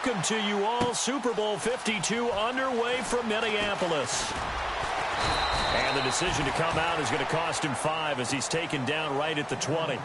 Welcome to you all. Super Bowl 52 underway from Minneapolis. And the decision to come out is going to cost him 5 as he's taken down right at the 20.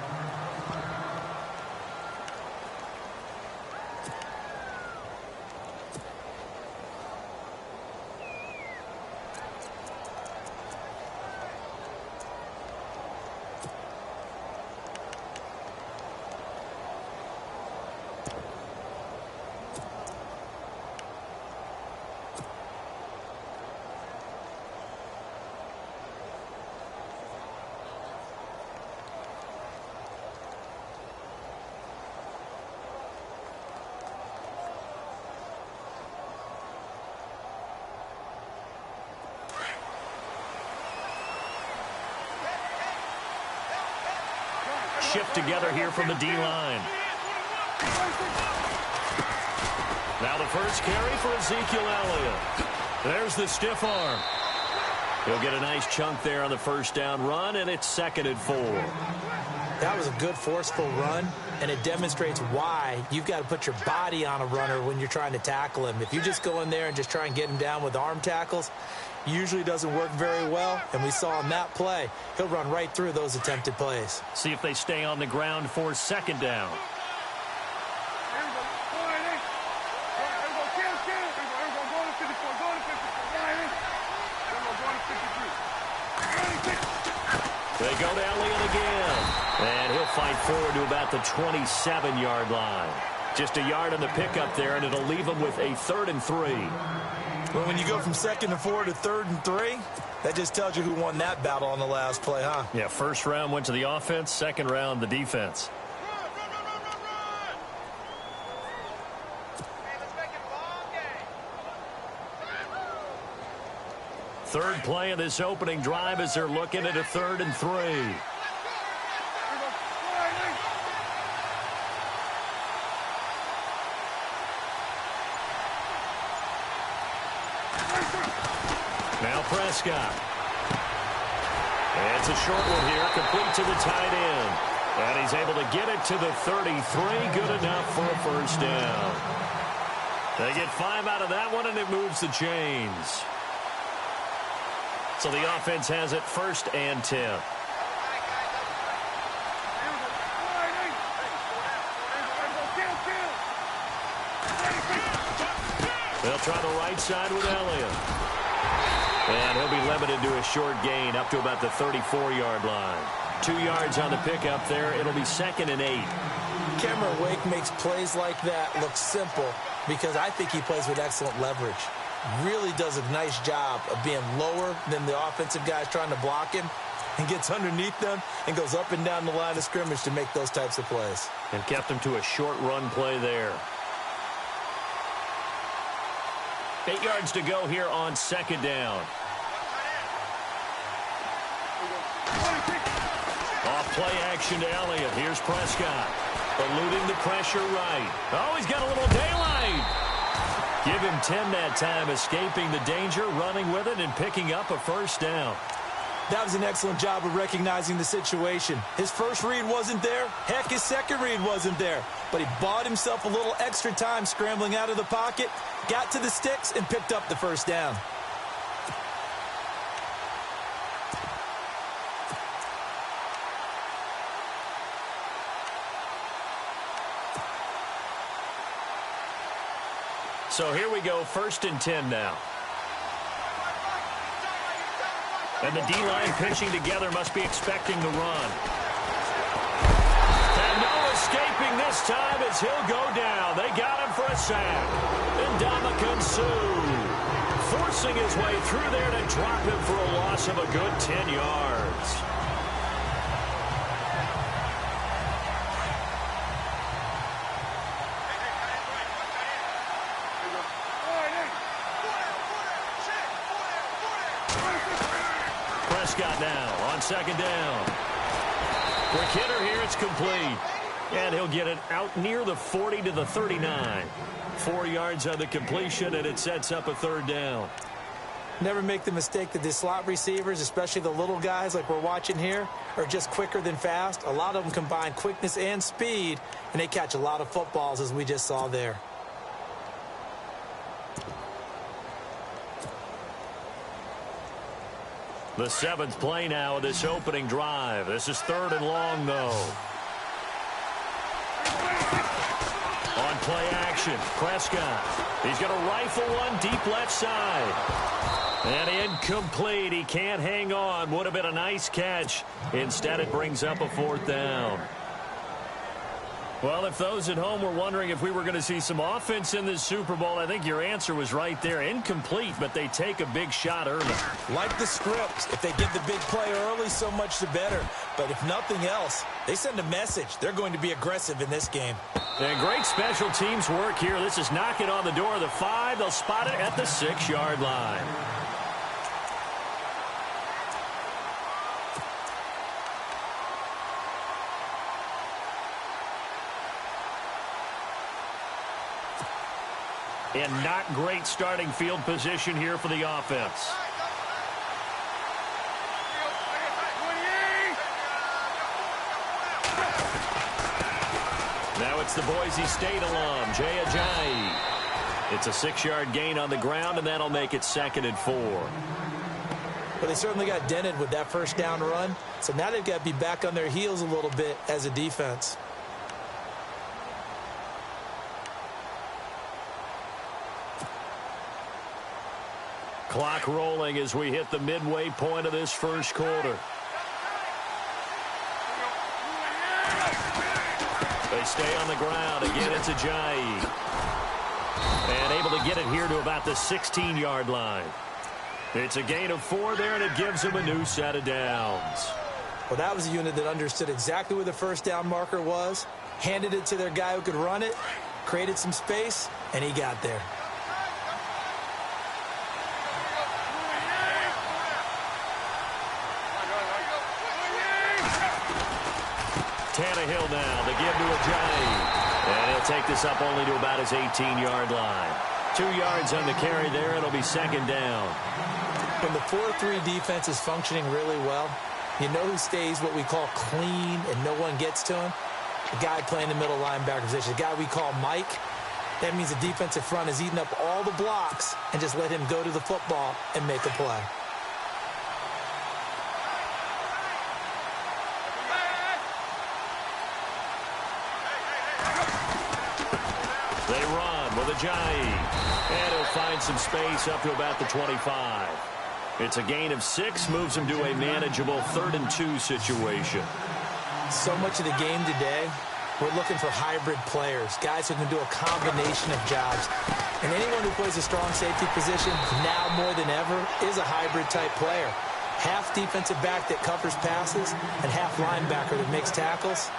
Shift together here from the D-line. Now the first carry for Ezekiel Elliott. There's the stiff arm. He'll get a nice chunk there on the first down run, and it's 2nd and 4. That was a good forceful run, and it demonstrates why you've got to put your body on a runner when you're trying to tackle him. If you just go in there and just try and get him down with arm tackles, usually doesn't work very well, and we saw on that play, he'll run right through those attempted plays. See if they stay on the ground for 2nd down. They go to Elliott again, and he'll fight forward to about the 27-yard line. Just a yard on the pickup there, and it'll leave him with a 3rd and 3. Well, when you go from 2nd and 4 to 3rd and 3, that just tells you who won that battle on the last play, huh? Yeah, first round went to the offense, second round the defense. Third play of this opening drive as they're looking at a 3rd and 3. Now Prescott. It's a short one here, complete to the tight end. And he's able to get it to the 33, good enough for a first down. They get 5 out of that one, and it moves the chains. So the offense has it 1st and 10. They'll try the right side with Elliott. And he'll be limited to a short gain up to about the 34-yard line. 2 yards on the pickup there. It'll be 2nd and 8. Cameron Wake makes plays like that look simple because I think he plays with excellent leverage. Really does a nice job of being lower than the offensive guys trying to block him and gets underneath them and goes up and down the line of scrimmage to make those types of plays. And kept him to a short run play there. 8 yards to go here on 2nd down. Off play action to Elliott. Here's Prescott. Eluding the pressure right. Oh, he's got a little daylight. Give him 10 that time, escaping the danger, running with it, and picking up a first down. That was an excellent job of recognizing the situation. His first read wasn't there. Heck, his second read wasn't there. But he bought himself a little extra time scrambling out of the pocket, got to the sticks, and picked up the first down. So here we go, 1st and 10 now. And the D-line pitching together must be expecting the run. And no escaping this time as he'll go down. They got him for a sack. And Ndamukong Suh forcing his way through there to drop him for a loss of a good 10 yards. Prescott now on 2nd down. Quick hitter here, it's complete. And he'll get it out near the 40 to the 39. 4 yards on the completion, and it sets up a 3rd down. Never make the mistake that the slot receivers, especially the little guys like we're watching here, are just quicker than fast. A lot of them combine quickness and speed, and they catch a lot of footballs, as we just saw there. The 7th play now of this opening drive. This is 3rd and long, though. On play action, Prescott. He's going to rifle one deep left side. And incomplete. He can't hang on. Would have been a nice catch. Instead, it brings up a 4th down. Well, if those at home were wondering if we were going to see some offense in this Super Bowl, I think your answer was right there. Incomplete, but they take a big shot early. Like the script. If they get the big play early, so much the better. But if nothing else, they send a message. They're going to be aggressive in this game. And great special teams work here. This is knocking on the door of the 5. They'll spot it at the 6-yard line. And not great starting field position here for the offense. Now it's the Boise State alum, Jay Ajayi. It's a 6-yard gain on the ground, and that'll make it 2nd and 4. Well, they certainly got dented with that first down run, so now they've got to be back on their heels a little bit as a defense. Clock rolling as we hit the midway point of this first quarter. They stay on the ground. Again, it's Ajayi. And able to get it here to about the 16-yard line. It's a gain of 4 there, and it gives them a new set of downs. Well, that was a unit that understood exactly where the first down marker was, handed it to their guy who could run it, created some space, and he got there. Tannehill now to give to Ajayi. And he'll take this up only to about his 18-yard line. 2 yards on the carry there. It'll be 2nd down. When the 4-3 defense is functioning really well, you know who stays what we call clean and no one gets to him? The guy playing the middle linebacker position, the guy we call Mike. That means the defensive front is eating up all the blocks and just let him go to the football and make a play. They run with Ajayi. And he'll find some space up to about the 25. It's a gain of 6, moves him to a manageable 3rd and 2 situation. So much of the game today, we're looking for hybrid players, guys who can do a combination of jobs. And anyone who plays a strong safety position, now more than ever, is a hybrid-type player. Half defensive back that covers passes and half linebacker that makes tackles.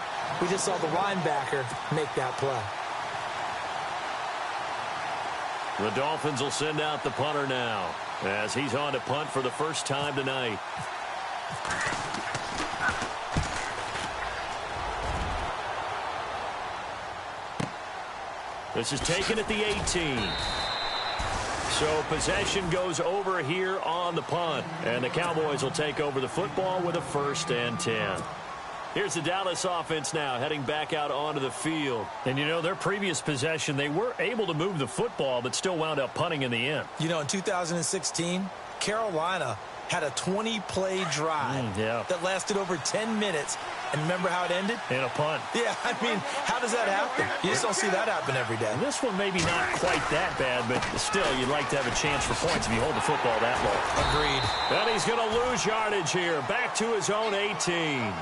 We just saw the linebacker make that play. The Dolphins will send out the punter now as he's on to punt for the first time tonight. This is taken at the 18. So possession goes over here on the punt, and the Cowboys will take over the football with a 1st and 10. Here's the Dallas offense now heading back out onto the field. And, you know, their previous possession, they were able to move the football but still wound up punting in the end. You know, in 2016, Carolina had a 20-play drive that lasted over 10 minutes. And remember how it ended? In a punt. Yeah, I mean, how does that happen? You just don't see that happen every day. And this one maybe not quite that bad, but still, you'd like to have a chance for points if you hold the football that long. Agreed. And he's going to lose yardage here. Back to his own 18.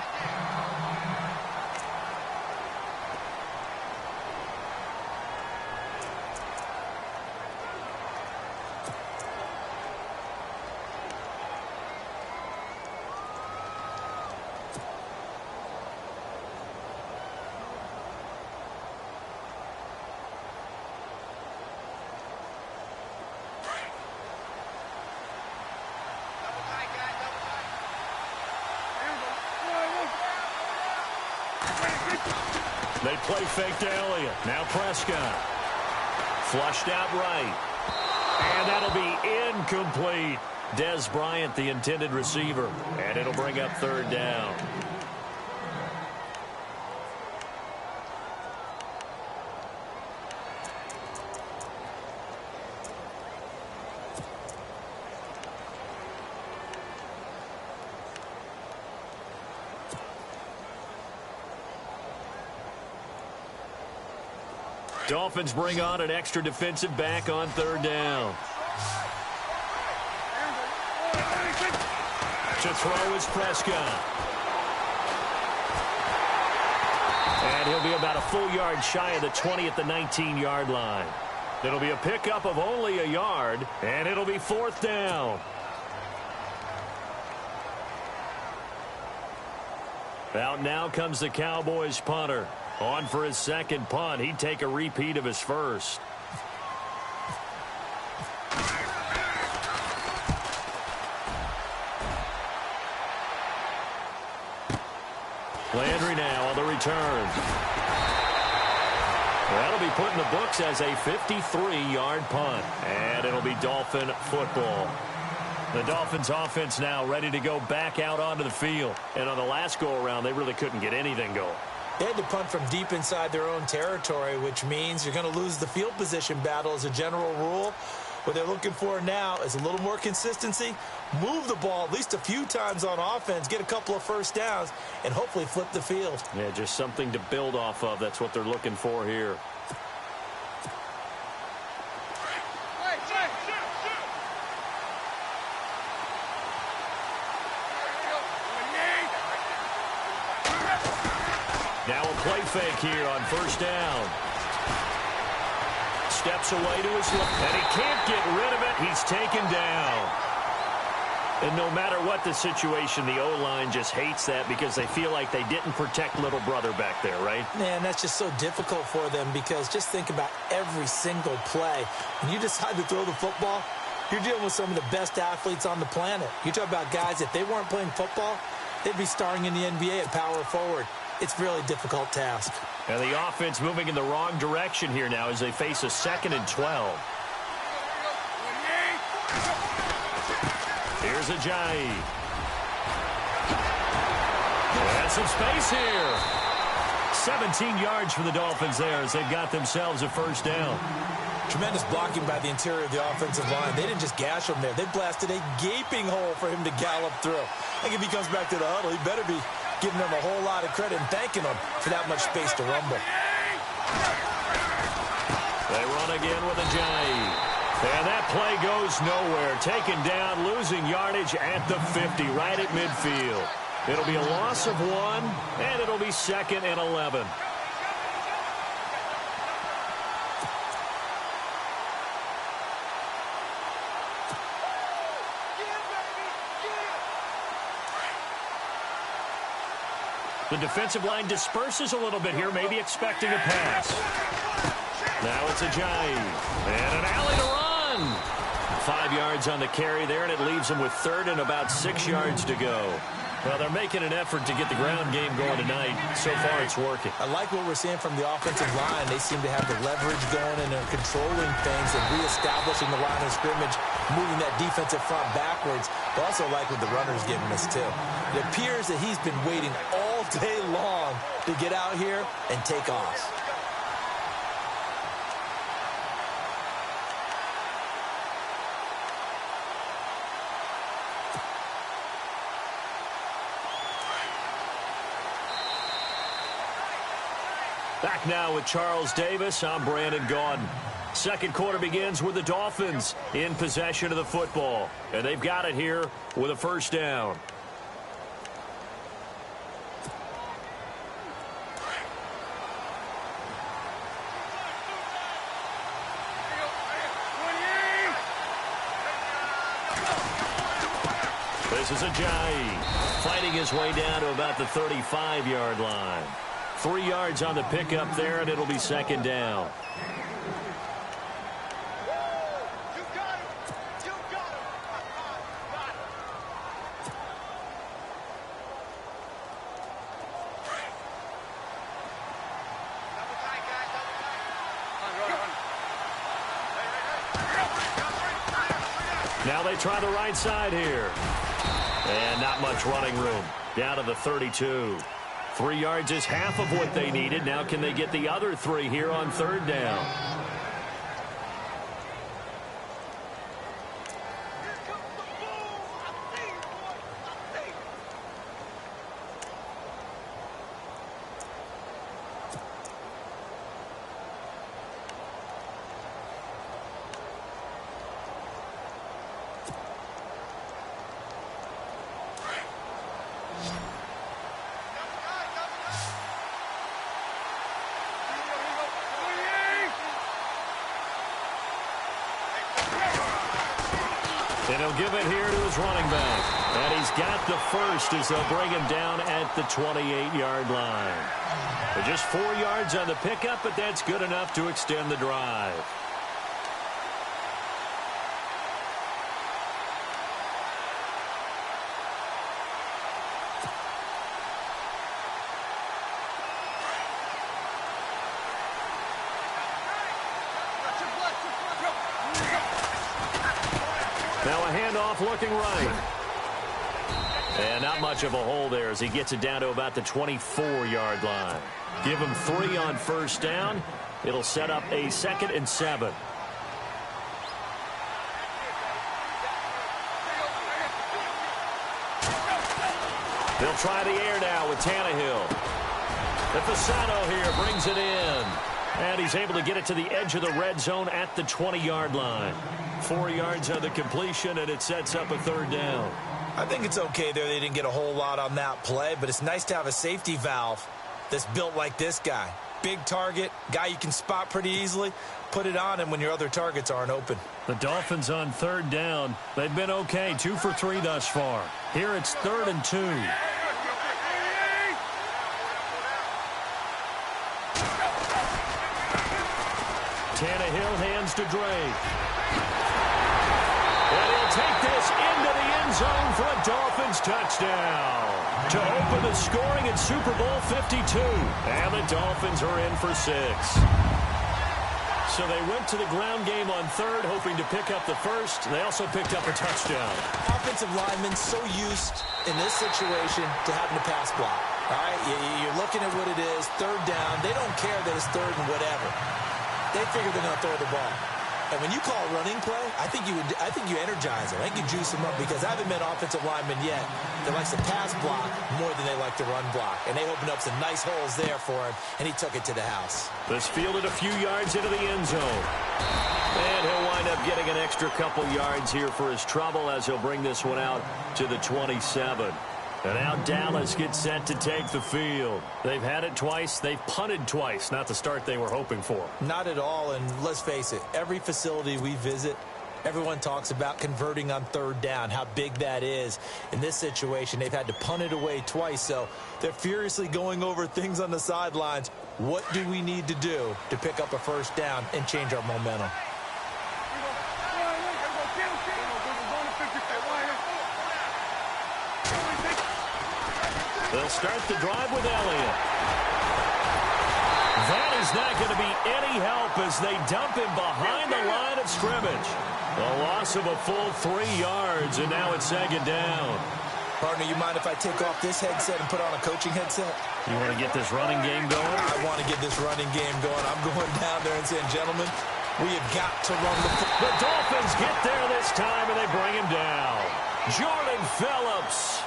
They play fake to Elliott. Now Prescott. Flushed out right. And that'll be incomplete. Dez Bryant, the intended receiver. And it'll bring up 3rd down. Dolphins bring on an extra defensive back on third down. To throw is Prescott. And he'll be about a full yard shy of the 20 at the 19-yard line. It'll be a pickup of only a yard, and it'll be fourth down. Out now comes the Cowboys punter. On for his second punt. He'd take a repeat of his first. Landry now on the return. That'll be put in the books as a 53-yard punt. And it'll be Dolphin football. The Dolphins offense now ready to go back out onto the field. And on the last go-around, they really couldn't get anything going. They had to punt from deep inside their own territory, which means you're going to lose the field position battle as a general rule. What they're looking for now is a little more consistency, move the ball at least a few times on offense, get a couple of first downs, and hopefully flip the field. Yeah, just something to build off of. That's what they're looking for here. Now a play fake here on first down. Steps away to his left, and he can't get rid of it. He's taken down. And no matter what the situation, the O-line just hates that because they feel like they didn't protect little brother back there, right? Man, that's just so difficult for them because just think about every single play. When you decide to throw the football, you're dealing with some of the best athletes on the planet. You talk about guys, if they weren't playing football, they'd be starring in the NBA at power forward. It's a really difficult task. And the offense moving in the wrong direction here now as they face a 2nd and 12. Here's Ajayi. And some space here. 17 yards for the Dolphins there as they've got themselves a first down. Tremendous blocking by the interior of the offensive line. They didn't just gash him there. They blasted a gaping hole for him to gallop through. I think if he comes back to the huddle, he better be giving them a whole lot of credit and thanking them for that much space to rumble. They run again with Ajayi. And that play goes nowhere. Taken down, losing yardage at the 50, right at midfield. It'll be a loss of 1, and it'll be 2nd and 11. The defensive line disperses a little bit here, maybe expecting a pass. Now it's Ajayi. And an alley to run. 5 yards on the carry there, and it leaves them with 3rd and about 6 yards to go. Well, they're making an effort to get the ground game going tonight. So far, it's working. I like what we're seeing from the offensive line. They seem to have the leverage going, and they're controlling things and reestablishing the line of scrimmage, moving that defensive front backwards. But also like what the runner's giving us, too. It appears that he's been waiting all day long to get out here and take off. Back now with Charles Davis. I'm Brandon Gaudin. Second quarter begins with the Dolphins in possession of the football. And they've got it here with a first down. This is Ajayi fighting his way down to about the 35-yard line. 3 yards on the pickup there, and it'll be 2nd down. Now they try the right side here. And not much running room. Down to the 32. 3 yards is half of what they needed. Now can they get the other 3 here on 3rd down? And he'll give it here to his running back. And he's got the first as they'll bring him down at the 28-yard line. But just 4 yards on the pickup, but that's good enough to extend the drive. Now a handoff looking right. And not much of a hole there as he gets it down to about the 24-yard line. Give him 3 on first down. It'll set up a 2nd and 7. They'll try the air now with Tannehill. The Fasano here brings it in. And he's able to get it to the edge of the red zone at the 20-yard line. 4 yards on the completion, and it sets up a 3rd down. I think it's okay there. They didn't get a whole lot on that play, but it's nice to have a safety valve that's built like this guy. Big target, guy you can spot pretty easily. Put it on him when your other targets aren't open. The Dolphins on 3rd down. They've been okay, 2 for 3 thus far. Here it's 3rd and 2. Tannehill hands to Drake. And he'll take this into the end zone for a Dolphins touchdown to open the scoring at Super Bowl 52. And the Dolphins are in for 6. So they went to the ground game on 3rd, hoping to pick up the first. They also picked up a touchdown. Offensive linemen so used in this situation to having to pass block. All right, you're looking at what it is, 3rd down. They don't care that it's 3rd and whatever. They figure they're going to throw the ball. And when you call a running play, I think you energize them. I think you juice them up because I haven't met offensive linemen yet that likes to pass block more than they like to run block. And they opened up some nice holes there for him, and he took it to the house. This fielded a few yards into the end zone. And he'll wind up getting an extra couple yards here for his trouble as he'll bring this one out to the 27. And now Dallas gets set to take the field. They've had it twice. They've punted twice. Not the start they were hoping for. Not at all, and let's face it, every facility we visit, everyone talks about converting on 3rd down, how big that is. In this situation, they've had to punt it away twice, so they're furiously going over things on the sidelines. What do we need to do to pick up a 1st down and change our momentum? They'll start the drive with Elliott. That is not going to be any help as they dump him behind the line of scrimmage. A loss of a full 3 yards, and now it's 2nd down. Partner, you mind if I take off this headset and put on a coaching headset? You want to get this running game going? I want to get this running game going. I'm going down there and saying, gentlemen, we have got to run the The Dolphins get there this time, and they bring him down. Jordan Phillips.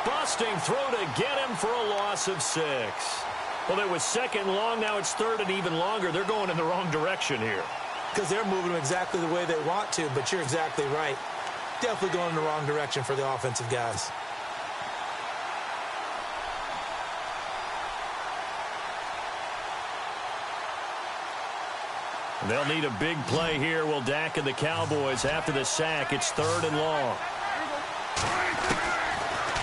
Busting through to get him for a loss of 6. Well, it was 2nd long. Now it's 3rd and even longer. They're going in the wrong direction here. Because they're moving them exactly the way they want to, but you're exactly right. Definitely going in the wrong direction for the offensive guys. They'll need a big play here. Will Dak and the Cowboys after the sack. It's 3rd and long.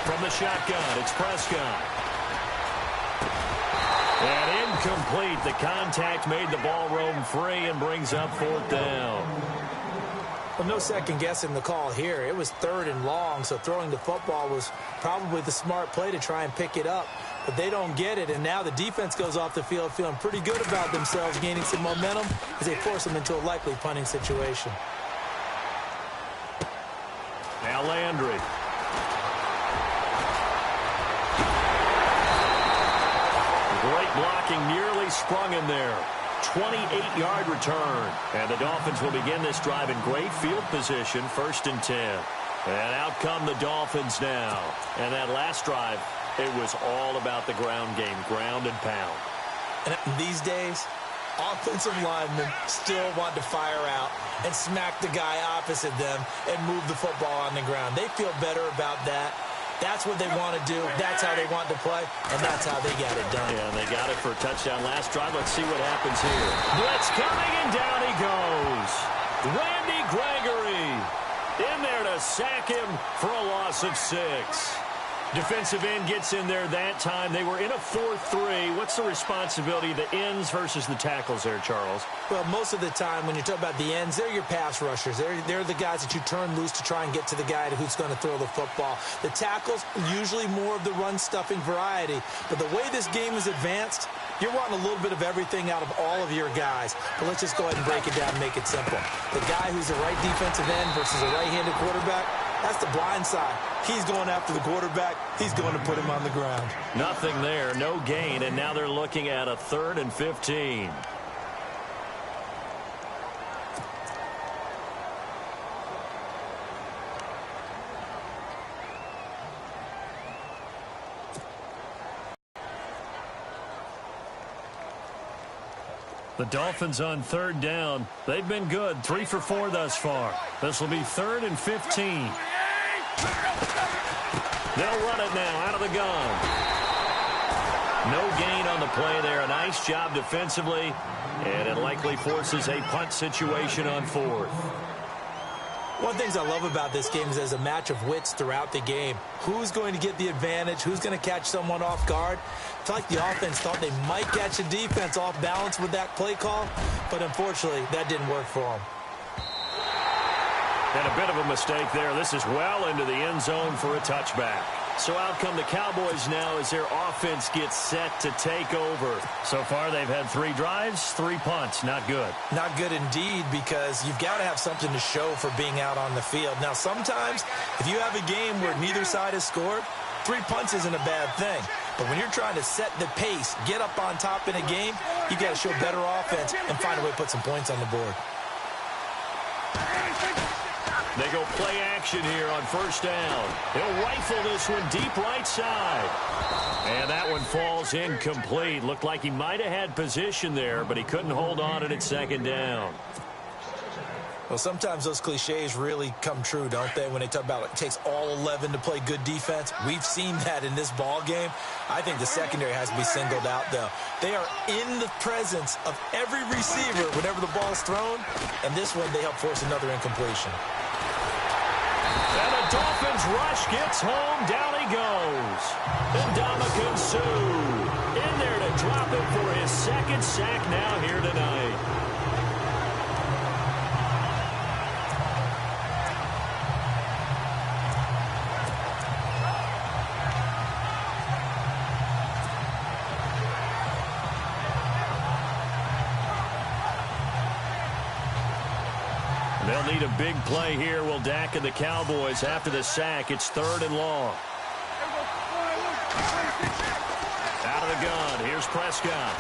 From the shotgun, it's Prescott. And incomplete. The contact made the ball roam free and brings up 4th down. Well, no second guessing the call here. It was 3rd and long, so throwing the football was probably the smart play to try and pick it up. But they don't get it, and now the defense goes off the field feeling pretty good about themselves, gaining some momentum as they force them into a likely punting situation. Now Landry. Great blocking, nearly sprung in there. 28-yard return. And the Dolphins will begin this drive in great field position, 1st and 10. And out come the Dolphins now. And that last drive, it was all about the ground game, ground and pound. And these days, offensive linemen still want to fire out and smack the guy opposite them and move the football on the ground. They feel better about that. That's what they want to do. That's how they want to play, and that's how they got it done. Yeah, and they got it for a touchdown last drive. Let's see what happens here. Blitz coming, and down he goes. Randy Gregory in there to to sack him for a loss of 6. Defensive end gets in there that time. They were in a 4-3. What's the responsibility of the ends versus the tackles there, Charles? Well, most of the time when you talk about the ends, they're your pass rushers. They're the guys that you turn loose to try and get to the guy who's going to throw the football. The tackles, usually more of the run-stuffing variety. But the way this game is advanced, you're wanting a little bit of everything out of all of your guys. But let's just go ahead and break it down and make it simple. The guy who's the right defensive end versus a right-handed quarterback, that's the blind side. He's going after the quarterback. He's going to put him on the ground. Nothing there, no gain, and now they're looking at a 3rd and 15. The Dolphins on 3rd down. They've been good, 3 for 4 thus far. This will be 3rd and 15. They'll run it now out of the gun. No gain on the play there. A nice job defensively, and it likely forces a punt situation on 4th. One of the things I love about this game is there's a match of wits throughout the game. Who's going to get the advantage? Who's going to catch someone off guard? I feel like the offense thought they might catch the defense off balance with that play call, but unfortunately, that didn't work for them. And a bit of a mistake there. This is well into the end zone for a touchback. So out come the Cowboys now as their offense gets set to take over. So far, they've had 3 drives, 3 punts. Not good. Not good indeed, because you've got to have something to show for being out on the field. Now, sometimes, if you have a game where neither side has scored, 3 punts isn't a bad thing. But when you're trying to set the pace, get up on top in a game, you've got to show better offense and find a way to put some points on the board. They go play action here on 1st down. He'll rifle this one deep right side. And that one falls incomplete. Looked like he might have had position there, but he couldn't hold on to it at 2nd down. Well, sometimes those cliches really come true, don't they? When they talk about it takes all 11 to play good defense. We've seen that in this ball game. I think the secondary has to be singled out, though. They are in the presence of every receiver whenever the ball's thrown. And this one, they help force another incompletion. And the Dolphins rush gets home. Down he goes. And Ndamukong Suh in there to drop him for his 2nd sack now here tonight. They'll need a big play here. Will Dak and the Cowboys after the sack. It's 3rd and long. Out of the gun. Here's Prescott.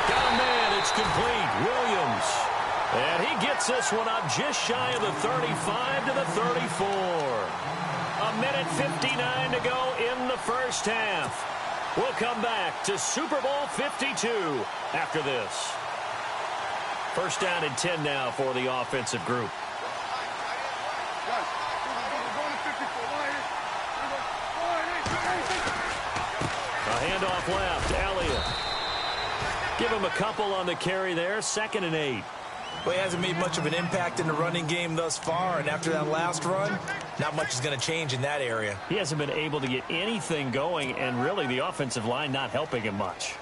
Got a man. It's complete. Williams. And he gets this one up just shy of the 35 to the 34. A minute 59 to go in the 1st half. We'll come back to Super Bowl 52 after this. 1st down and 10 now for the offensive group. A handoff left. Elliott. Give him a couple on the carry there. 2nd and 8. Well, he hasn't made much of an impact in the running game thus far, and after that last run, not much is going to change in that area. He hasn't been able to get anything going, and really the offensive line not helping him much.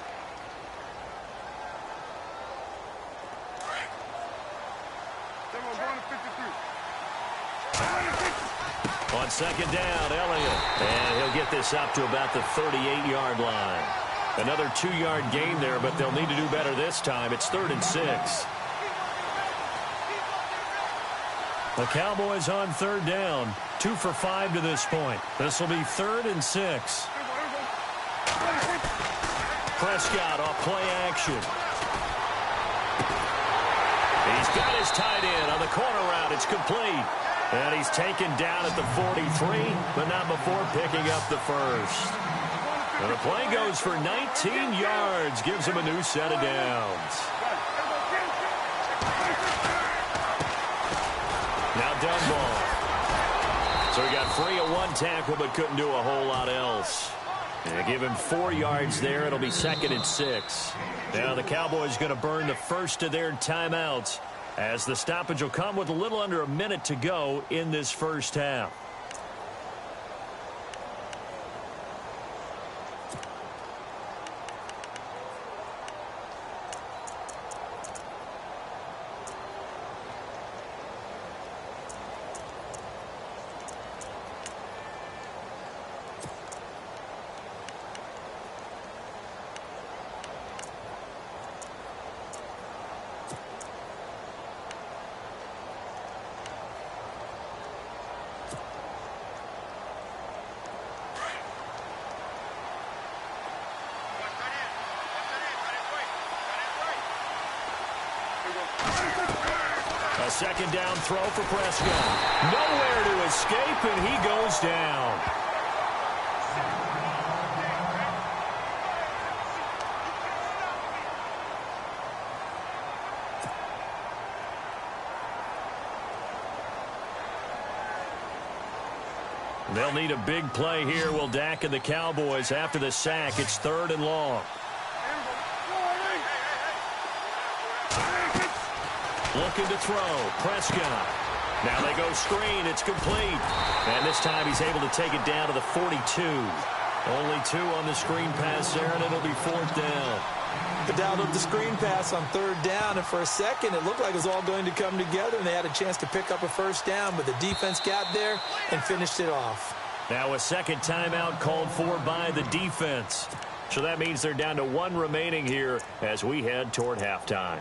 On 2nd down, Elliott. And he'll get this up to about the 38-yard line. Another 2-yard gain there, but they'll need to do better this time. It's 3rd and 6. The Cowboys on 3rd down. 2 for 5 to this point. This will be 3rd and 6. Prescott off play action. He's got his tight end on the corner route. It's complete. And he's taken down at the 43, but not before picking up the 1st. And the play goes for 19 yards. Gives him a new set of downs. Now Dunbar. So he got free of 1 tackle, but couldn't do a whole lot else. And give him 4 yards there. It'll be 2nd and 6. Now the Cowboys going to burn the first of their timeouts as the stoppage will come with a little under a minute to go in this first half. A second down throw for Prescott. Nowhere to escape, and he goes down. They'll need a big play here, will Dak and the Cowboys. After the sack, it's 3rd and long. Looking to throw. Prescott. Now they go screen. It's complete. And this time he's able to take it down to the 42. Only 2 on the screen pass there, and it'll be 4th down. But down with the screen pass on 3rd down, and for a second it looked like it was all going to come together, and they had a chance to pick up a first down, but the defense got there and finished it off. Now a second timeout called for by the defense. So that means they're down to 1 remaining here as we head toward halftime.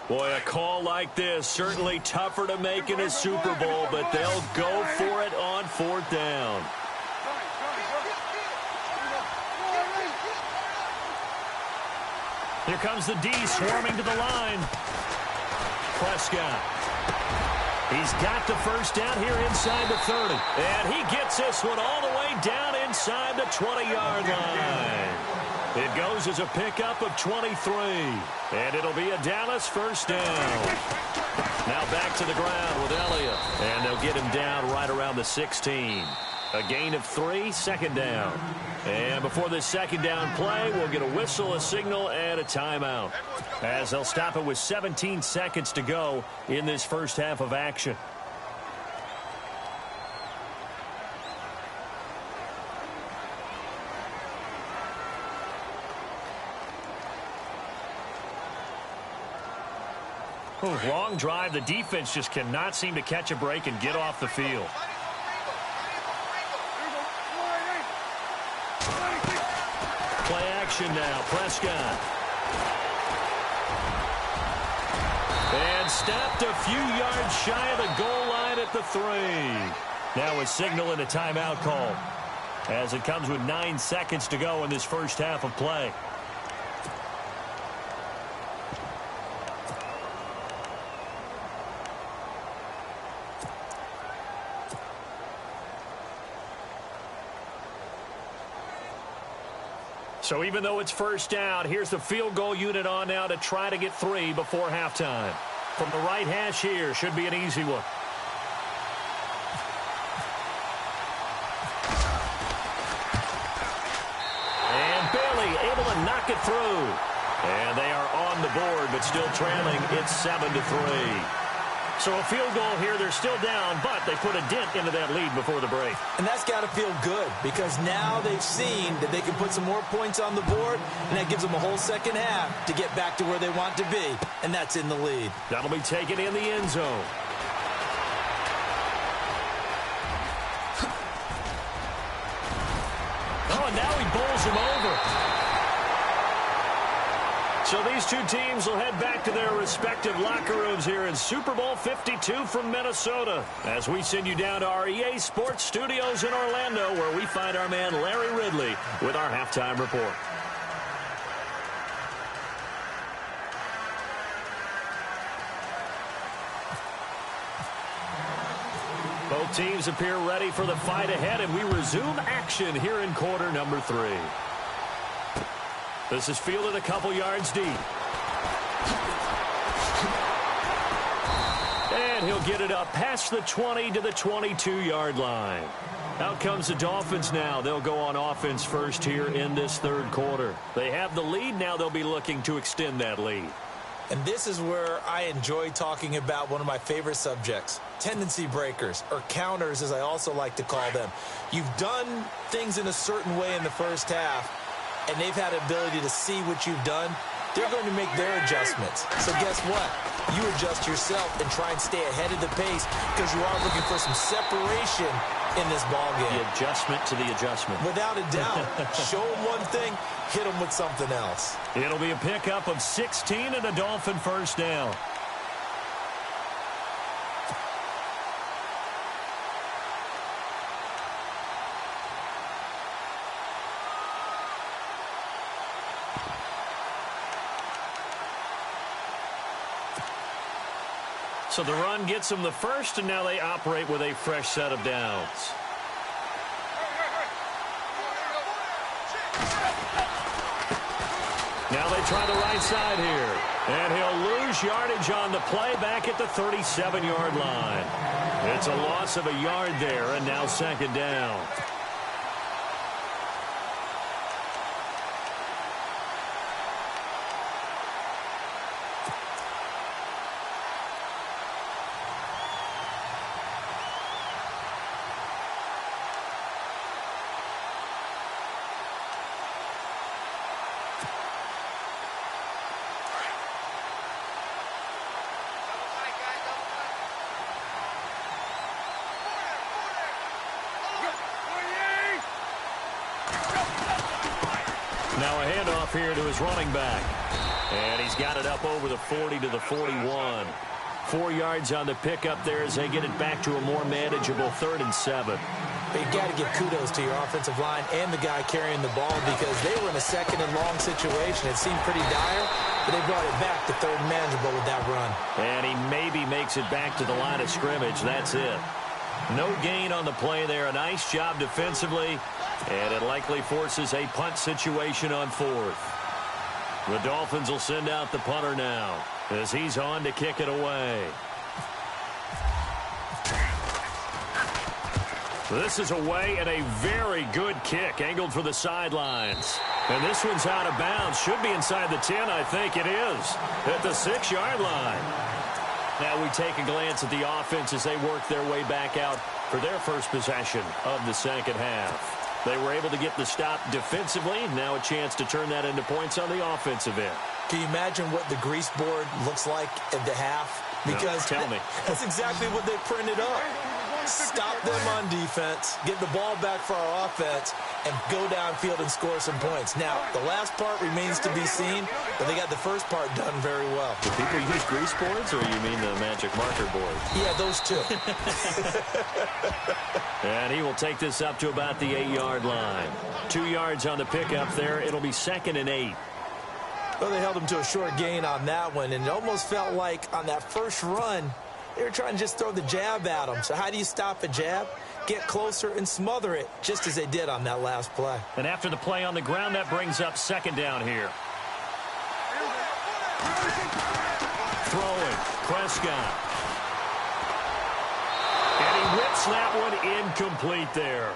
Boy, a call like this, certainly tougher to make in a Super Bowl, but they'll go for it on 4th down. Here comes the D swarming to the line. Prescott. He's got the first down here inside the 30. And he gets this one all the way down inside the 20-yard line. It goes as a pickup of 23. And it'll be a Dallas first down. Now back to the ground with Elliott. And they'll get him down right around the 16. A gain of 3, 2nd down. And before this 2nd down play, we'll get a whistle, a signal, and a timeout. As they'll stop it with 17 seconds to go in this first half of action. Long drive. The defense just cannot seem to catch a break and get off the field. Play action now. Prescott. And stopped a few yards shy of the goal line at the 3. Now a signal and a timeout call as it comes with 9 seconds to go in this first half of play. So even though it's first down, here's the field goal unit on now to try to get 3 before halftime. From the right hash here, should be an easy one. And Bailey able to knock it through. And they are on the board, but still trailing. It's 7-3. So a field goal here, they're still down, but they put a dent into that lead before the break. And that's got to feel good because now they've seen that they can put some more points on the board, and that gives them a whole second half to get back to where they want to be, and that's in the lead. That'll be taken in the end zone. Oh, and now he bowls him over. So these two teams will head back to their respective locker rooms here in Super Bowl 52 from Minnesota as we send you down to our EA Sports Studios in Orlando where we find our man Larry Ridley with our halftime report. Both Teams appear ready for the fight ahead, and we resume action here in quarter number 3. This is fielded a couple yards deep. And he'll get it up past the 20 to the 22-yard line. Out comes the Dolphins now. They'll go on offense first here in this third quarter. They have the lead. Now they'll be looking to extend that lead. And this is where I enjoy talking about one of my favorite subjects, tendency breakers, or counters as I also like to call them. You've done things in a certain way in the first half, and they've had the ability to see what you've done. They're going to make their adjustments. So guess what? You adjust yourself and try and stay ahead of the pace because you are looking for some separation in this ball game. The adjustment to the adjustment. Without a doubt. Show them one thing, hit them with something else. It'll be a pickup of 16 and a Dolphin first down. So the run gets them the first, and now they operate with a fresh set of downs. Now they try the right side here. And he'll lose yardage on the play back at the 37-yard line. It's a loss of a yard there, and now second down. Now a handoff here to his running back. And he's got it up over the 40 to the 41. 4 yards on the pickup there as they get it back to a more manageable 3rd and 7. You've got to give kudos to your offensive line and the guy carrying the ball because they were in a second and long situation. It seemed pretty dire, but they brought it back to 3rd and manageable with that run. And he maybe makes it back to the line of scrimmage. That's it. No gain on the play there. A nice job defensively. And it likely forces a punt situation on 4th. The Dolphins will send out the punter now as he's on to kick it away. This is away and a very good kick angled for the sidelines. And this one's out of bounds. Should be inside the 10, I think it is. At the 6-yard line. Now we take a glance at the offense as they work their way back out for their first possession of the second half. They were able to get the stop defensively. Now a chance to turn that into points on the offensive end. Can you imagine what the grease board looks like at the half? Because no, tell me. That's exactly what they printed up. Stop them on defense, get the ball back for our offense, and go downfield and score some points. Now, the last part remains to be seen, but they got the first part done very well. Do people use grease boards, or you mean the magic marker board? Yeah, those two. And he will take this up to about the 8-yard line. 2 yards on the pickup there. It'll be 2nd and 8. Well, they held him to a short gain on that one, and it almost felt like on that first run, they were trying to just throw the jab at him. So how do you stop a jab? Get closer and smother it, just as they did on that last play. And after the play on the ground, that brings up 2nd down here. Throwing, Prescott. And he whips that one incomplete there.